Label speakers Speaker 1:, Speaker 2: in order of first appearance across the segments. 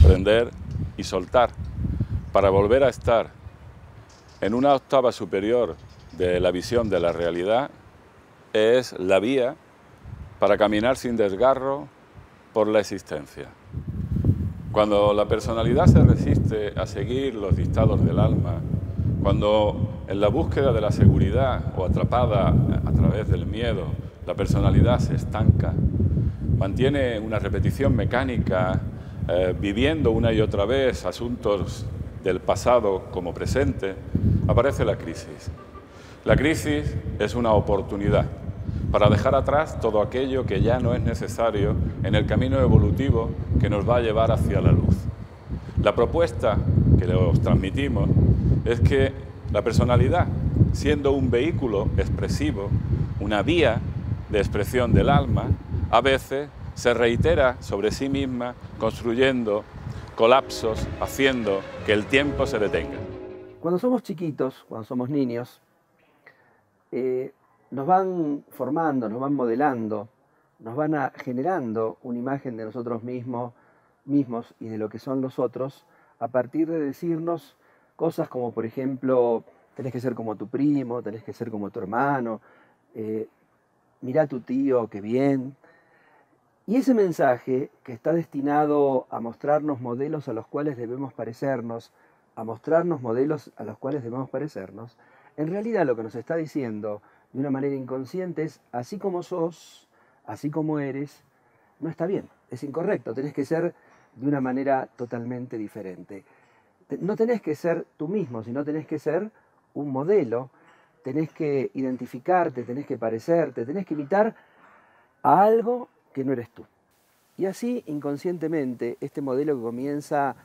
Speaker 1: comprender y soltar, para volver a estar en una octava superior de la visión de la realidad, es la vía para caminar sin desgarro por la existencia. Cuando la personalidad se resiste a seguir los dictados del alma, cuando en la búsqueda de la seguridad o atrapada a través del miedo, la personalidad se estanca, mantiene una repetición mecánica, viviendo una y otra vez asuntos del pasado como presente, aparece la crisis. La crisis es una oportunidad para dejar atrás todo aquello que ya no es necesario en el camino evolutivo que nos va a llevar hacia la luz. La propuesta que les transmitimos es que la personalidad, siendo un vehículo expresivo, una vía de expresión del alma, a veces se reitera sobre sí misma, construyendo colapsos, haciendo que el tiempo se detenga.
Speaker 2: Cuando somos chiquitos, cuando somos niños, nos van formando, nos van modelando, nos van generando una imagen de nosotros mismos y de lo que son los otros, a partir de decirnos cosas como, por ejemplo, tenés que ser como tu primo, tenés que ser como tu hermano, mirá a tu tío, qué bien. Y ese mensaje, que está destinado a mostrarnos modelos a los cuales debemos parecernos, en realidad lo que nos está diciendo de una manera inconsciente es: así como sos, así como eres, no está bien, es incorrecto, tenés que ser de una manera totalmente diferente. No tenés que ser tú mismo, sino tenés que ser un modelo, tenés que identificarte, tenés que parecerte, tenés que imitar a algo que no eres tú. Y así, inconscientemente, este modelo que comienza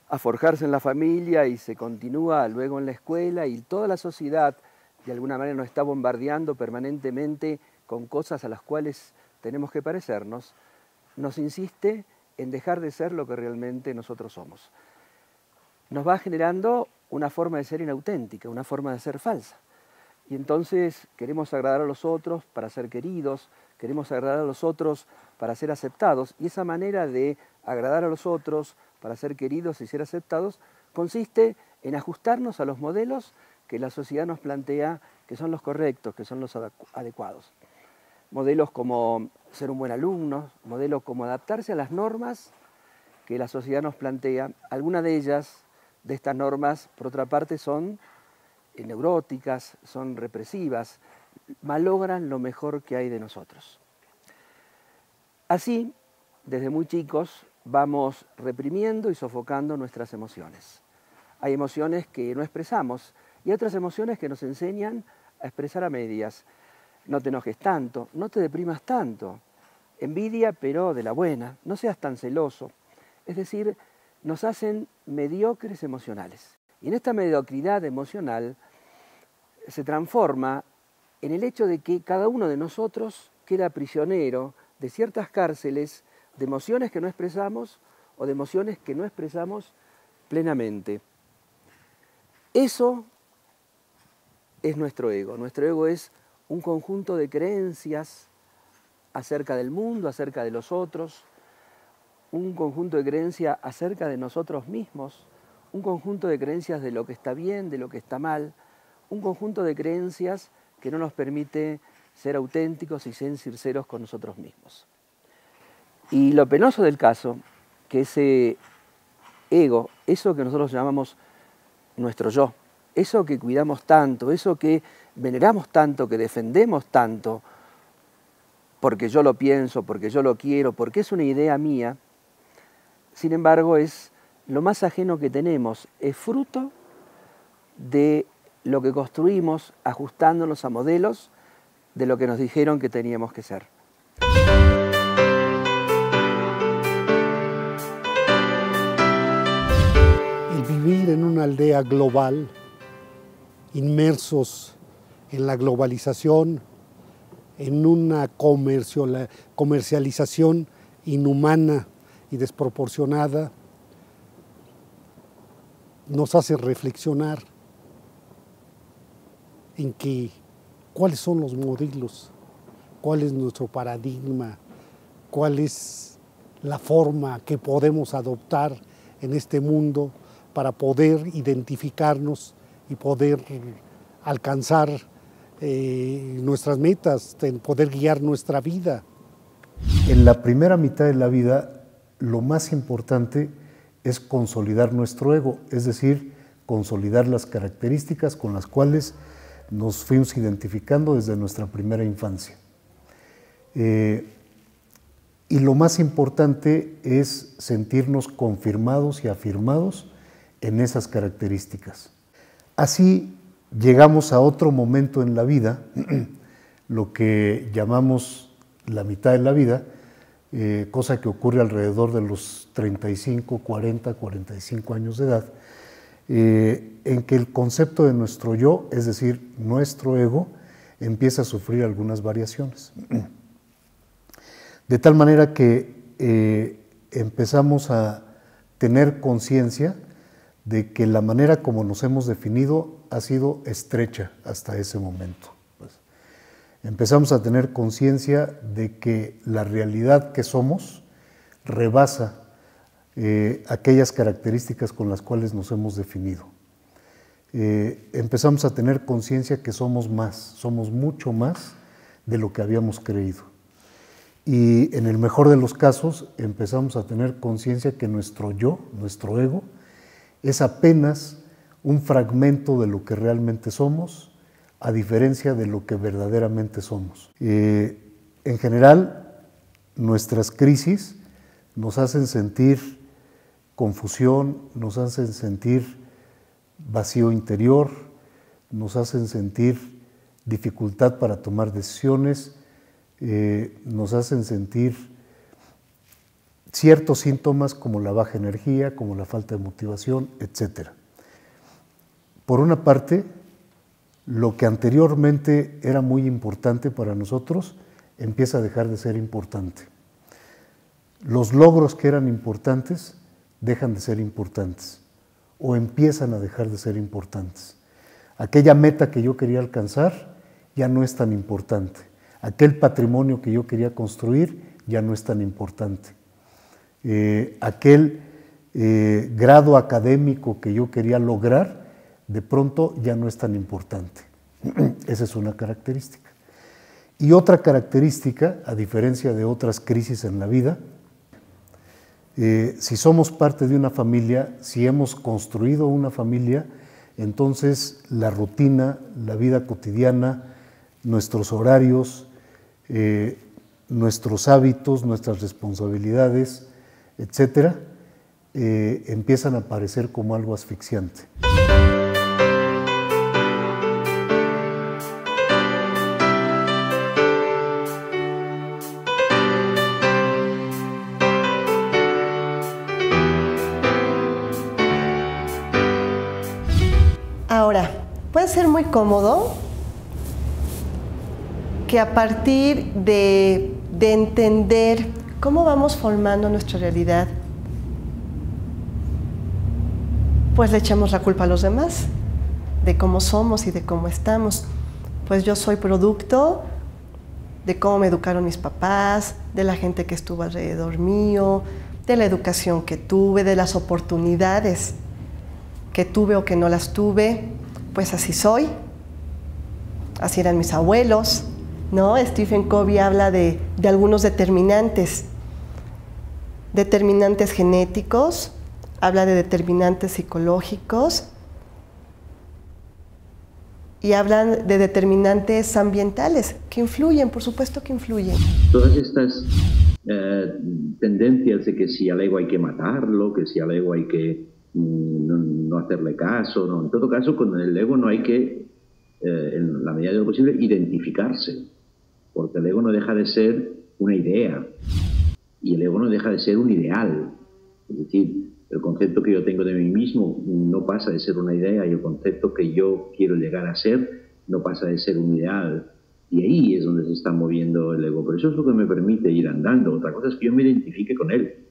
Speaker 2: a forjarse en la familia y se continúa luego en la escuela, y toda la sociedad de alguna manera nos está bombardeando permanentemente con cosas a las cuales tenemos que parecernos, nos insiste en dejar de ser lo que realmente nosotros somos. Nos va generando una forma de ser inauténtica, una forma de ser falsa. Y entonces queremos agradar a los otros para ser queridos, queremos agradar a los otros para ser aceptados, y esa manera de agradar a los otros para ser queridos y ser aceptados consiste en ajustarnos a los modelos que la sociedad nos plantea que son los correctos, que son los adecuados. Modelos como ser un buen alumno, modelos como adaptarse a las normas que la sociedad nos plantea. Algunas de ellas, de estas normas, por otra parte, son neuróticas, son represivas, malogran lo mejor que hay de nosotros. Así, desde muy chicos, vamos reprimiendo y sofocando nuestras emociones. Hay emociones que no expresamos y otras emociones que nos enseñan a expresar a medias. No te enojes tanto, no te deprimas tanto, envidia pero de la buena, no seas tan celoso. Es decir, nos hacen mediocres emocionales. Y en esta mediocridad emocional se transforma en el hecho de que cada uno de nosotros queda prisionero de ciertas cárceles de emociones que no expresamos o de emociones que no expresamos plenamente. Eso es nuestro ego. Nuestro ego es un conjunto de creencias acerca del mundo, acerca de los otros, un conjunto de creencias acerca de nosotros mismos, un conjunto de creencias de lo que está bien, de lo que está mal, un conjunto de creencias que no nos permite ser auténticos y ser sinceros con nosotros mismos. Y lo penoso del caso, que ese ego, eso que nosotros llamamos nuestro yo, eso que cuidamos tanto, eso que veneramos tanto, que defendemos tanto, porque yo lo pienso, porque yo lo quiero, porque es una idea mía, sin embargo es lo más ajeno que tenemos, es fruto de lo que construimos ajustándonos a modelos de lo que nos dijeron que teníamos que ser.
Speaker 3: El vivir en una aldea global, inmersos en la globalización, en una comercialización inhumana y desproporcionada, nos hace reflexionar en que cuáles son los modelos, cuál es nuestro paradigma, cuál es la forma que podemos adoptar en este mundo para poder identificarnos y poder alcanzar nuestras metas, poder guiar nuestra vida.
Speaker 4: En la primera mitad de la vida, lo más importante es consolidar nuestro ego, es decir, consolidar las características con las cuales nos fuimos identificando desde nuestra primera infancia. Y lo más importante es sentirnos confirmados y afirmados en esas características. Así llegamos a otro momento en la vida, lo que llamamos la mitad de la vida, cosa que ocurre alrededor de los 35, 40, 45 años de edad, en que el concepto de nuestro yo, es decir, nuestro ego, empieza a sufrir algunas variaciones. De tal manera que empezamos a tener conciencia de que la manera como nos hemos definido ha sido estrecha hasta ese momento. Pues, empezamos a tener conciencia de que la realidad que somos rebasa aquellas características con las cuales nos hemos definido. Empezamos a tener conciencia que somos más, somos mucho más de lo que habíamos creído. Y en el mejor de los casos empezamos a tener conciencia que nuestro yo, nuestro ego, es apenas un fragmento de lo que realmente somos, a diferencia de lo que verdaderamente somos. En general, nuestras crisis nos hacen sentir confusión, nos hacen sentir vacío interior, nos hacen sentir dificultad para tomar decisiones, nos hacen sentir ciertos síntomas como la baja energía, como la falta de motivación, etc. Por una parte, lo que anteriormente era muy importante para nosotros empieza a dejar de ser importante. Los logros que eran importantes dejan de ser importantes o empiezan a dejar de ser importantes. Aquella meta que yo quería alcanzar ya no es tan importante. Aquel patrimonio que yo quería construir ya no es tan importante. Aquel grado académico que yo quería lograr, de pronto ya no es tan importante. Esa es una característica. Y otra característica, a diferencia de otras crisis en la vida, si somos parte de una familia, si hemos construido una familia, entonces la rutina, la vida cotidiana, nuestros horarios, nuestros hábitos, nuestras responsabilidades, etcétera, empiezan a parecer como algo asfixiante.
Speaker 5: Ahora, puede ser muy cómodo que a partir de entender cómo vamos formando nuestra realidad, pues le echamos la culpa a los demás de cómo somos y de cómo estamos. Pues yo soy producto de cómo me educaron mis papás, de la gente que estuvo alrededor mío, de la educación que tuve, de las oportunidades que tuve o que no las tuve. Pues así soy, así eran mis abuelos, ¿no? Stephen Covey habla de algunos determinantes genéticos, habla de determinantes psicológicos y hablan de determinantes ambientales que influyen, por supuesto que influyen.
Speaker 6: Todas estas tendencias de que si al ego hay que matarlo, que si al ego hay que no hacerle caso, no. En todo caso, con el ego no hay que, en la medida de lo posible, identificarse, porque el ego no deja de ser una idea y el ego no deja de ser un ideal. Es decir, el concepto que yo tengo de mí mismo no pasa de ser una idea y el concepto que yo quiero llegar a ser no pasa de ser un ideal. Y ahí es donde se está moviendo el ego. Pero eso es lo que me permite ir andando. Otra cosa es que yo me identifique con él.